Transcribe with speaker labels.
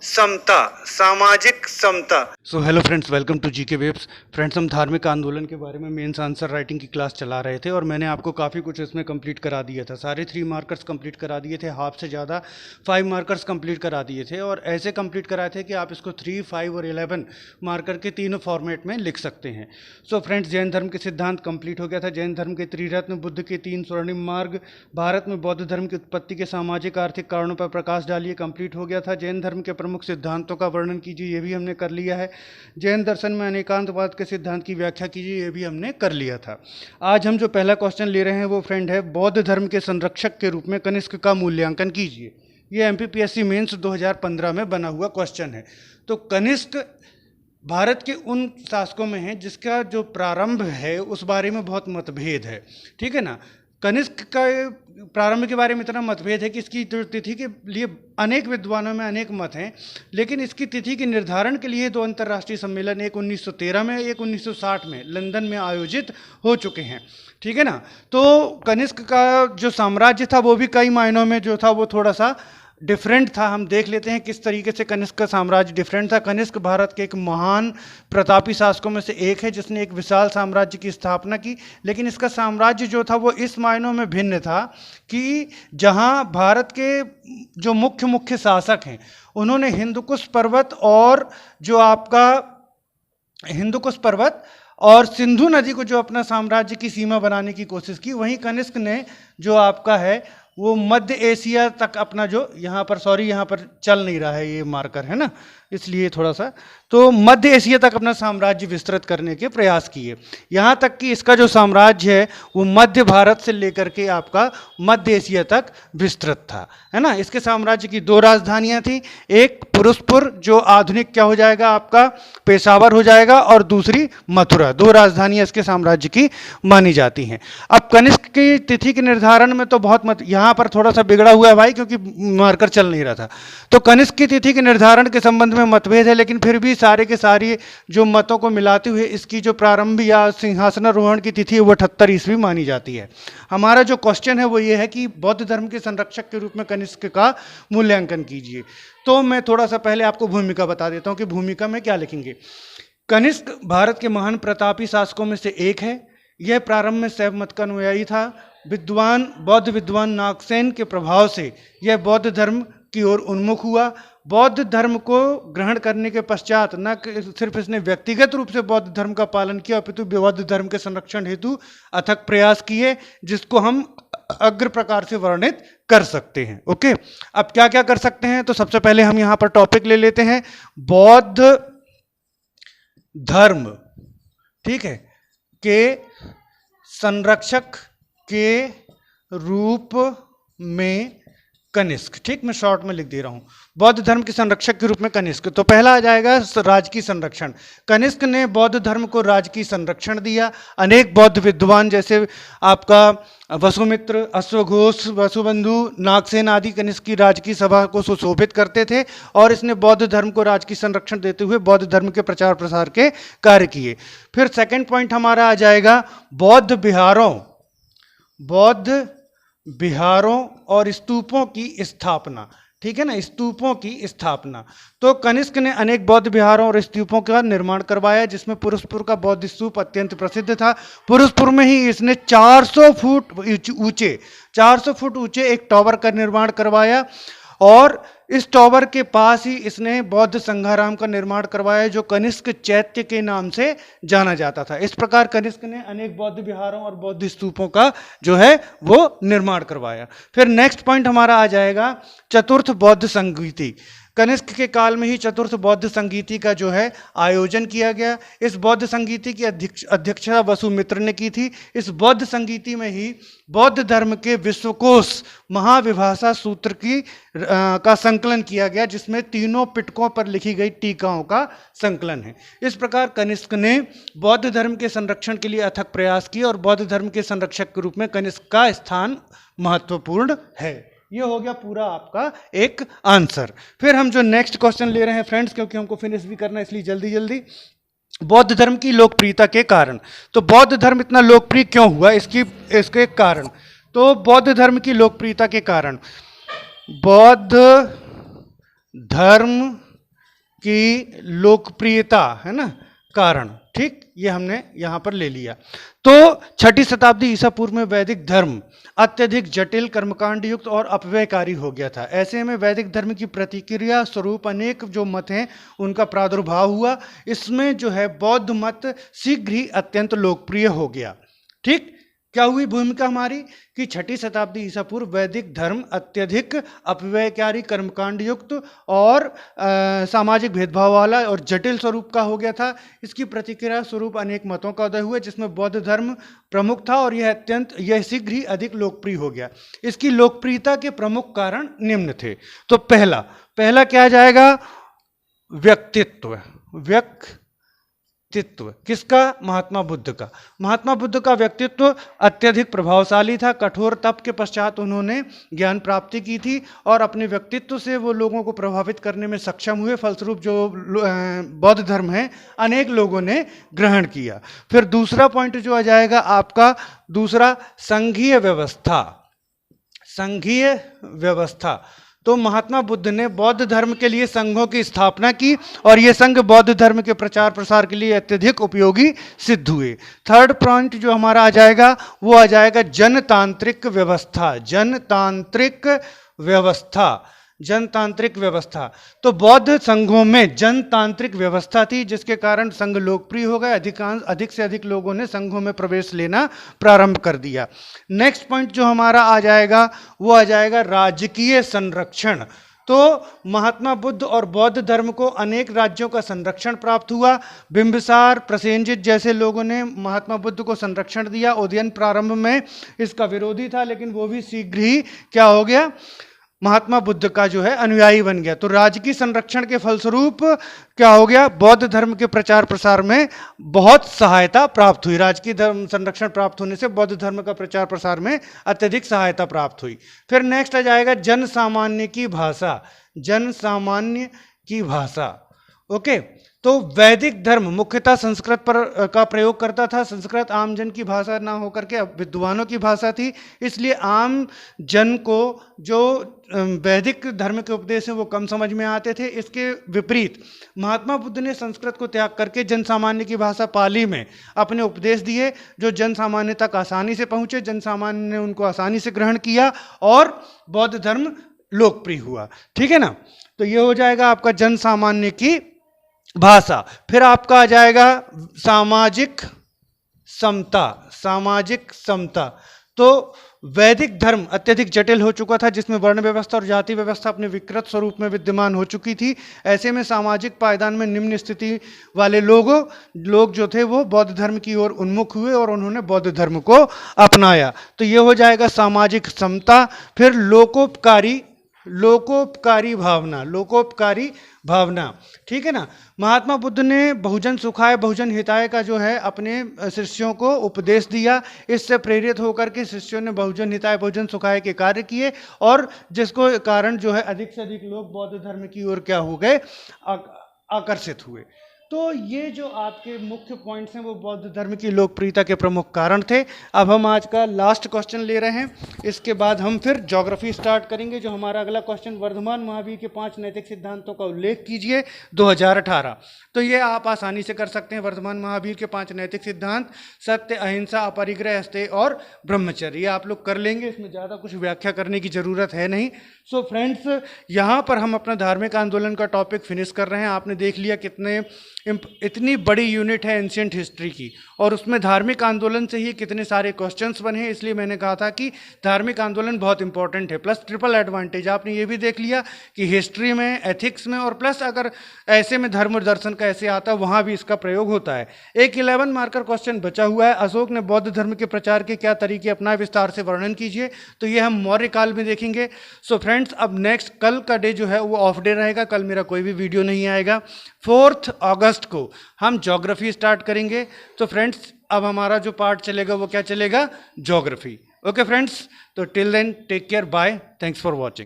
Speaker 1: समता, सामाजिक समता।
Speaker 2: So hello friends, welcome to GK webs. Friends, हम धार्मिक आंदोलन के बारे में मेंस आंसर राइटिंग की क्लास चला रहे थे और मैंने आपको काफ़ी कुछ इसमें कंप्लीट करा दिया था। सारे 3 मार्कर्स कंप्लीट करा दिए थे, हाफ से ज़्यादा 5 मार्कर्स कंप्लीट करा दिए थे और ऐसे कंप्लीट कराए थे कि आप इसको 3, 5 और 11 मार्कर के तीनों फॉर्मेट में लिख सकते हैं। सो फ्रेंड्स, जैन धर्म के सिद्धांत कंप्लीट हो गया था। जैन धर्म के त्रिरत्न, बुद्ध के 3 स्वर्णिम मार्ग, भारत में बौद्ध धर्म की उत्पत्ति के सामाजिक आर्थिक कारणों पर प्रकाश डालिए कंप्लीट हो गया था। जैन धर्म के प्रमुख सिद्धांतों का वर्णन कीजिए, ये भी हमने कर लिया है। जैन दर्शन में अनेकांतवाद के सिद्धांत की व्याख्या कीजिए, ये भी हमने कर लिया था। आज हम जो पहला क्वेश्चन ले रहे हैं वो फ्रेंड है, बौद्ध धर्म के संरक्षक के रूप में कनिष्क का मूल्यांकन कीजिए। ये एमपीपीएससी मेंस 2015 में बना हुआ क्वेश्चन है। तो कनिष्क भारत के उन शासकों में है जिसका जो प्रारंभ है उस बारे में बहुत मतभेद है, ठीक है ना। कनिष्क का प्रारंभ के बारे में इतना मतभेद है कि इसकी तिथि के लिए अनेक विद्वानों में अनेक मत हैं, लेकिन इसकी तिथि के निर्धारण के लिए 2 अंतर्राष्ट्रीय सम्मेलन, एक 1913 में, एक 1960 में लंदन में आयोजित हो चुके हैं, ठीक है ना। तो कनिष्क का जो साम्राज्य था वो भी कई मायनों में जो था वो थोड़ा सा डिफरेंट था। हम देख लेते हैं किस तरीके से कनिष्क का साम्राज्य डिफरेंट था। कनिष्क भारत के एक महान प्रतापी शासकों में से एक है जिसने एक विशाल साम्राज्य की स्थापना की, लेकिन इसका साम्राज्य जो था वो इस मायनों में भिन्न था कि जहां भारत के जो मुख्य शासक हैं उन्होंने हिंदुकुश पर्वत और जो आपका हिंदुकुश पर्वत और सिंधु नदी को जो अपना साम्राज्य की सीमा बनाने की कोशिश की, वहीं कनिष्क ने जो आपका है वो मध्य एशिया तक अपना जो यहाँ पर चल नहीं रहा है ये मार्कर, है ना, इसलिए थोड़ा सा, तो मध्य एशिया तक अपना साम्राज्य विस्तृत करने के प्रयास किए। यहाँ तक कि इसका जो साम्राज्य है वो मध्य भारत से लेकर के आपका मध्य एशिया तक विस्तृत था, है ना। इसके साम्राज्य की 2 राजधानियाँ थी, एक पुरुषपुर जो आधुनिक क्या हो जाएगा आपका पेशावर हो जाएगा, और दूसरी मथुरा। 2 राजधानियाँ इसके साम्राज्य की मानी जाती हैं। अब कनिष्क की तिथि के निर्धारण में तो बहुत यहाँ पर थोड़ा सा बिगड़ा हुआ है भाई, क्योंकि मार्कर चल नहीं रहा था। तो कनिष्क की तिथि के निर्धारण के संबंध में मतभेद है, लेकिन फिर भी सारे के सारे जो मतों को मिलाते हुए इसकी जो प्रारंभ या सिंहासनारोहण की तिथि है वो 78 ईस्वी मानी जाती है। हमारा जो क्वेश्चन है वो ये है कि बौद्ध धर्म के संरक्षक के रूप में कनिष्क का मूल्यांकन कीजिए। तो मैं थोड़ा सा पहले आपको भूमिका बता देता हूँ कि भूमिका में क्या लिखेंगे। कनिष्क भारत के महान प्रतापी शासकों में से एक है। यह प्रारंभ में शैव मत का अनुयायी था। बौद्ध विद्वान नागसेन के प्रभाव से यह बौद्ध धर्म की ओर उन्मुख हुआ। बौद्ध धर्म को ग्रहण करने के पश्चात न सिर्फ इसने व्यक्तिगत रूप से बौद्ध धर्म का पालन किया, अपितु बौद्ध धर्म के संरक्षण हेतु अथक प्रयास किए, जिसको हम अग्र प्रकार से वर्णित कर सकते हैं। ओके, अब क्या क्या कर सकते हैं, तो सबसे पहले हम यहां पर टॉपिक ले लेते हैं बौद्ध धर्म, ठीक है, के संरक्षक के रूप में कनिष्क। ठीक, मैं शॉर्ट में लिख दे रहा हूं, बौद्ध धर्म के संरक्षक के रूप में कनिष्क। तो पहला आ जाएगा राजकीय संरक्षण। कनिष्क ने बौद्ध धर्म को राजकीय संरक्षण दिया। अनेक बौद्ध विद्वान जैसे आपका वसुमित्र, अश्वघोष, वसुबंधु, नागसेन आदि कनिष्क की राजकीय सभा को सुशोभित करते थे और इसने बौद्ध धर्म को राजकीय संरक्षण देते हुए बौद्ध धर्म के प्रचार प्रसार के कार्य किए। फिर सेकंड पॉइंट हमारा आ जाएगा बौद्ध विहारों और स्तूपों की स्थापना, ठीक है ना, स्तूपों की स्थापना। तो कनिष्क ने अनेक बौद्ध विहारों और स्तूपों का निर्माण करवाया, जिसमें पुरुषपुर का बौद्ध स्तूप अत्यंत प्रसिद्ध था। पुरुषपुर में ही इसने 400 फुट ऊंचे एक टॉवर का निर्माण करवाया और इस टॉवर के पास ही इसने बौद्ध संघाराम का निर्माण करवाया, जो कनिष्क चैत्य के नाम से जाना जाता था। इस प्रकार कनिष्क ने अनेक बौद्ध विहारों और बौद्ध स्तूपों का जो है वो निर्माण करवाया। फिर नेक्स्ट पॉइंट हमारा आ जाएगा चतुर्थ बौद्ध संगीति। कनिष्क के काल में ही चतुर्थ बौद्ध संगीति का जो है आयोजन किया गया। इस बौद्ध संगीति की अध्यक्षता वसुमित्र ने की थी। इस बौद्ध संगीति में ही बौद्ध धर्म के विश्वकोश महाविभाषा सूत्र का संकलन किया गया, जिसमें 3 पिटकों पर लिखी गई टीकाओं का संकलन है। इस प्रकार कनिष्क ने बौद्ध धर्म के संरक्षण के लिए अथक प्रयास किए और बौद्ध धर्म के संरक्षक के रूप में कनिष्क का स्थान महत्वपूर्ण है। ये हो गया पूरा आपका एक आंसर। फिर हम जो नेक्स्ट क्वेश्चन ले रहे हैं फ्रेंड्स, क्योंकि हमको फिनिश भी करना है इसलिए जल्दी बौद्ध धर्म की लोकप्रियता के कारण। तो बौद्ध धर्म इतना लोकप्रिय क्यों हुआ, इसके कारण। तो बौद्ध धर्म की लोकप्रियता के कारण बौद्ध धर्म की लोकप्रियता, है ना, कारण। ठीक, ये हमने यहां पर ले लिया। तो 6ठी शताब्दी ईसा पूर्व में वैदिक धर्म अत्यधिक जटिल, कर्मकांड युक्त और अपव्ययकारी हो गया था। ऐसे में वैदिक धर्म की प्रतिक्रिया स्वरूप अनेक जो मत हैं उनका प्रादुर्भाव हुआ। इसमें जो है बौद्ध मत शीघ्र ही अत्यंत लोकप्रिय हो गया। ठीक, क्या हुई भूमिका हमारी कि 6ठी शताब्दी ईसा पूर्व वैदिक धर्म अत्यधिक अपव्ययकारी, कर्मकांड युक्त और सामाजिक भेदभाव वाला और जटिल स्वरूप का हो गया था। इसकी प्रतिक्रिया स्वरूप अनेक मतों का उदय हुआ जिसमें बौद्ध धर्म प्रमुख था और यह शीघ्र ही अधिक लोकप्रिय हो गया। इसकी लोकप्रियता के प्रमुख कारण निम्न थे। तो पहला क्या जाएगा? व्यक्तित्व। किसका? महात्मा बुद्ध का। महात्मा बुद्ध का व्यक्तित्व अत्यधिक प्रभावशाली था। कठोर तप के पश्चात उन्होंने ज्ञान प्राप्ति की थी और अपने व्यक्तित्व से वो लोगों को प्रभावित करने में सक्षम हुए। फलस्वरूप जो बौद्ध धर्म है अनेक लोगों ने ग्रहण किया। फिर दूसरा पॉइंट जो आ जाएगा आपका, दूसरा संघीय व्यवस्था। संघीय व्यवस्था, तो महात्मा बुद्ध ने बौद्ध धर्म के लिए संघों की स्थापना की और ये संघ बौद्ध धर्म के प्रचार प्रसार के लिए अत्यधिक उपयोगी सिद्ध हुए। थर्ड पॉइंट जो हमारा आ जाएगा वो आ जाएगा जनतांत्रिक व्यवस्था। जनतांत्रिक व्यवस्था, तो बौद्ध संघों में जनतांत्रिक व्यवस्था थी जिसके कारण संघ लोकप्रिय हो गए। अधिक से अधिक लोगों ने संघों में प्रवेश लेना प्रारंभ कर दिया। नेक्स्ट पॉइंट जो हमारा आ जाएगा वो आ जाएगा राजकीय संरक्षण। तो महात्मा बुद्ध और बौद्ध धर्म को अनेक राज्यों का संरक्षण प्राप्त हुआ। बिंबिसार, प्रसेनजित जैसे लोगों ने महात्मा बुद्ध को संरक्षण दिया। उदयन प्रारंभ में इसका विरोधी था लेकिन वो भी शीघ्र ही क्या हो गया? महात्मा बुद्ध का जो है अनुयायी बन गया। तो राजकीय संरक्षण के फलस्वरूप क्या हो गया? बौद्ध धर्म के प्रचार प्रसार में बहुत सहायता प्राप्त हुई। राजकीय धर्म संरक्षण प्राप्त होने से बौद्ध धर्म का प्रचार प्रसार में अत्यधिक सहायता प्राप्त हुई। फिर नेक्स्ट आ जाएगा जन सामान्य की भाषा। जनसामान्य की भाषा, ओके। तो वैदिक धर्म मुख्यतः संस्कृत पर का प्रयोग करता था। संस्कृत आम जन की भाषा ना होकर के विद्वानों की भाषा थी, इसलिए आम जन को जो वैदिक धर्म के उपदेश हैं वो कम समझ में आते थे। इसके विपरीत महात्मा बुद्ध ने संस्कृत को त्याग करके जनसामान्य की भाषा पाली में अपने उपदेश दिए जो जनसामान्य तक आसानी से पहुँचे। जनसामान्य ने उनको आसानी से ग्रहण किया और बौद्ध धर्म लोकप्रिय हुआ। ठीक है ना, तो ये हो जाएगा आपका जनसामान्य की भाषा। फिर आपका आ जाएगा सामाजिक समता। तो वैदिक धर्म अत्यधिक जटिल हो चुका था जिसमें वर्ण व्यवस्था और जाति व्यवस्था अपने विकृत स्वरूप में विद्यमान हो चुकी थी। ऐसे में सामाजिक पायदान में निम्न स्थिति वाले लोग जो थे वो बौद्ध धर्म की ओर उन्मुख हुए और उन्होंने बौद्ध धर्म को अपनाया। तो ये हो जाएगा सामाजिक समता। फिर लोकोपकारी भावना, ठीक है ना। महात्मा बुद्ध ने बहुजन सुखाय बहुजन हिताय का जो है अपने शिष्यों को उपदेश दिया। इससे प्रेरित होकर के शिष्यों ने बहुजन हिताय बहुजन सुखाय के कार्य किए और जिसको कारण जो है अधिक से अधिक लोग बौद्ध धर्म की ओर क्या हो गए? आकर्षित हुए। तो ये जो आपके मुख्य पॉइंट्स हैं वो बौद्ध धर्म की लोकप्रियता के प्रमुख कारण थे। अब हम आज का लास्ट क्वेश्चन ले रहे हैं, इसके बाद हम फिर ज्योग्राफी स्टार्ट करेंगे। जो हमारा अगला क्वेश्चन, वर्धमान महावीर के 5 नैतिक सिद्धांतों का उल्लेख कीजिए 2018। तो ये आप आसानी से कर सकते हैं। वर्धमान महावीर के 5 नैतिक सिद्धांत, सत्य, अहिंसा, अपरिग्रह, अस्तेय और ब्रह्मचर्य, ये आप लोग कर लेंगे। इसमें ज़्यादा कुछ व्याख्या करने की ज़रूरत है नहीं। सो फ्रेंड्स, यहाँ पर हम अपना धार्मिक आंदोलन का टॉपिक फिनिश कर रहे हैं। आपने देख लिया इतनी बड़ी यूनिट है एंशिएंट हिस्ट्री की और उसमें धार्मिक आंदोलन से ही कितने सारे क्वेश्चंस बने हैं। इसलिए मैंने कहा था कि धार्मिक आंदोलन बहुत इंपॉर्टेंट है। प्लस ट्रिपल एडवांटेज, आपने ये भी देख लिया कि हिस्ट्री में, एथिक्स में और प्लस अगर ऐसे में धर्म और दर्शन का ऐसे आता है वहाँ भी इसका प्रयोग होता है। एक 11 मार्कर क्वेश्चन बचा हुआ है। अशोक ने बौद्ध धर्म के प्रचार के क्या तरीके अपनाए, विस्तार से वर्णन कीजिए। तो ये हम मौर्य काल में देखेंगे। सो फ्रेंड्स, अब नेक्स्ट कल का डे जो है वो ऑफ डे रहेगा। कल मेरा कोई भी वीडियो नहीं आएगा। 4 अगस्त को हम ज्योग्राफी स्टार्ट करेंगे। तो फ्रेंड्स, अब हमारा जो पार्ट चलेगा वो क्या चलेगा? ज्योग्राफी। ओके फ्रेंड्स, तो till then take care, bye, thanks for watching.